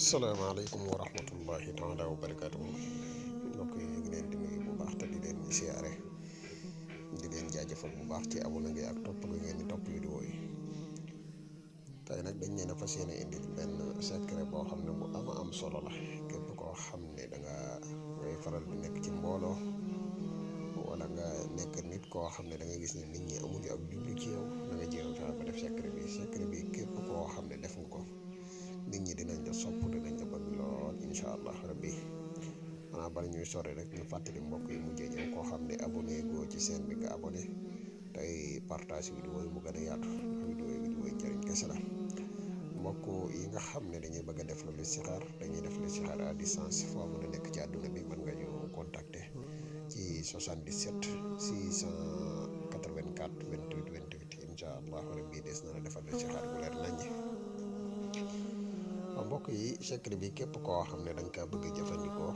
salaamaaleykum wa rahmatullahi taala wa barakaatu mbokk yi ñu ngi leen di nuyu bu baax te di leen siyaare di leen jaajëfal bu baax ci abonné gi ak topp gi ngeen di topp vidéo yi tey nag dañ leen a fas yéene indi benn secret boo xam ne bu am solo la képp koo xam ne ngay faral di nekk ci mbooloo wala nga nekk nit koo xam ne da nga gis ne nit ñi amuñu ak jublu ci yow da nga jéem fexe ba def secret bi képp koo xam ne def nga ko nit ñi dinañ la sopp dinañ la bëgg lool incha allah rabbi xanaa bala ñuy sore rek ñu fàttali mbokk yi mujjee ñëw koo xam ne abonné goo ci seen bi nga abonné tey partage vidéo yi mu gën a yaatu vidéo yi njëriñ kese la mbokk yi nga xam ne dañuy bëgg a def la listixaar dañuy def listixaar à distance foo mën a nekk ci àdduna bi mën nga ñu contacter ci 77 684 28 28 incha allah rabbi des na la defal listixaar bu leer naññ. mbokk yi secret bi képp koo xam ne da nga kaa bëgg a jëfandikoo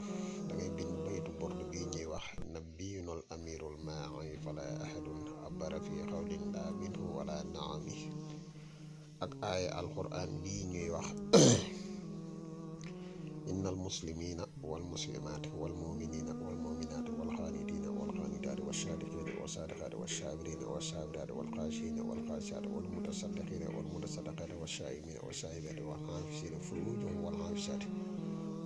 da ngay bind baytu bord bii ñuy wax nabiyunal amirul maai fala ahadun abara fi xawlin la minhu wala naami ak aaya alquran bii ñuy wax innal muslimina wal muslimaati wal muminina wal muminaati wal xaanitina wal xaanitaati wal saadiqina wal saadiqaati wal saabirina wal saabiraati wal xaashiina wal xaashiaati wal mutasaddiqina wal mutasaddaqaati wal saa'imina wal saa'ibaati wal xaafisiina furuujahum wal xaafisaati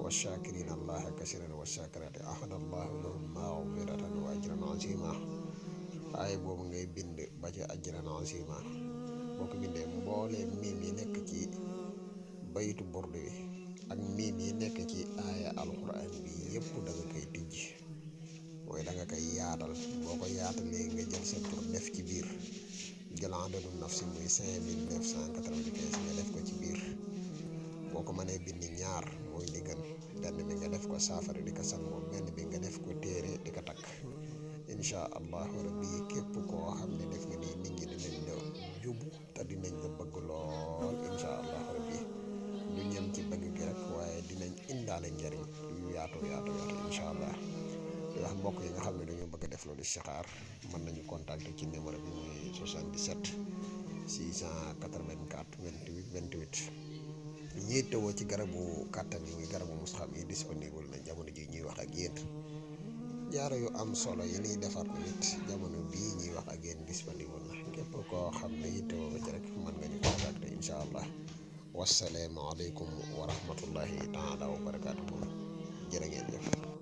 wal shaakiriina allaha kasiiran wal shaakiraati ahada allahu lahum magfiratan wa ajran azima aaya boobu ngay bind ba ci ajran azima boo ko bindee mbooleem miim yi nekk ci baytu bord bi ak miim yi nekk ci aaya alquran bi yëpp da nga koy tijji mooy da nga koy yaatal boo ko yaatalee nga jël sa tur def ci biir jël adadu nafsi muy 5995 nga def ko ci biir boo ko mënee bind ñaar mooy li gën benn bi nga def ko saafara di ko sangoo benn bi nga def ko téere di ko takk incha allahu rabbi képp koo xam ne def nga nii nit ñi dinañ la jubu te dinañ la bëgg lool incha allahu rabbi du ñem ci bëgg gi rek waaye dinañ indaale njëriñ yu yaatu incha allah di wax mbokk yi nga xam ne dañoo bëgg a def loolu istixaar mën nañu contacter ci numéro bi muy 77 684 28 28 ñiy tëwoo ci garabu kàttan yi muy garabu musxam yi disponible na jamono ji ñuy wax ak yéen jaaro yu am solo yi ñuy defar nit jamono bii ñuy wax ak yéen disponible na képp koo xam ne yittewoo ko ci rek mën nga ñu contacter incha allah wassalaamu aleykum wa rahmatullahi taala wa barakaatuhu jërë ngeen jëf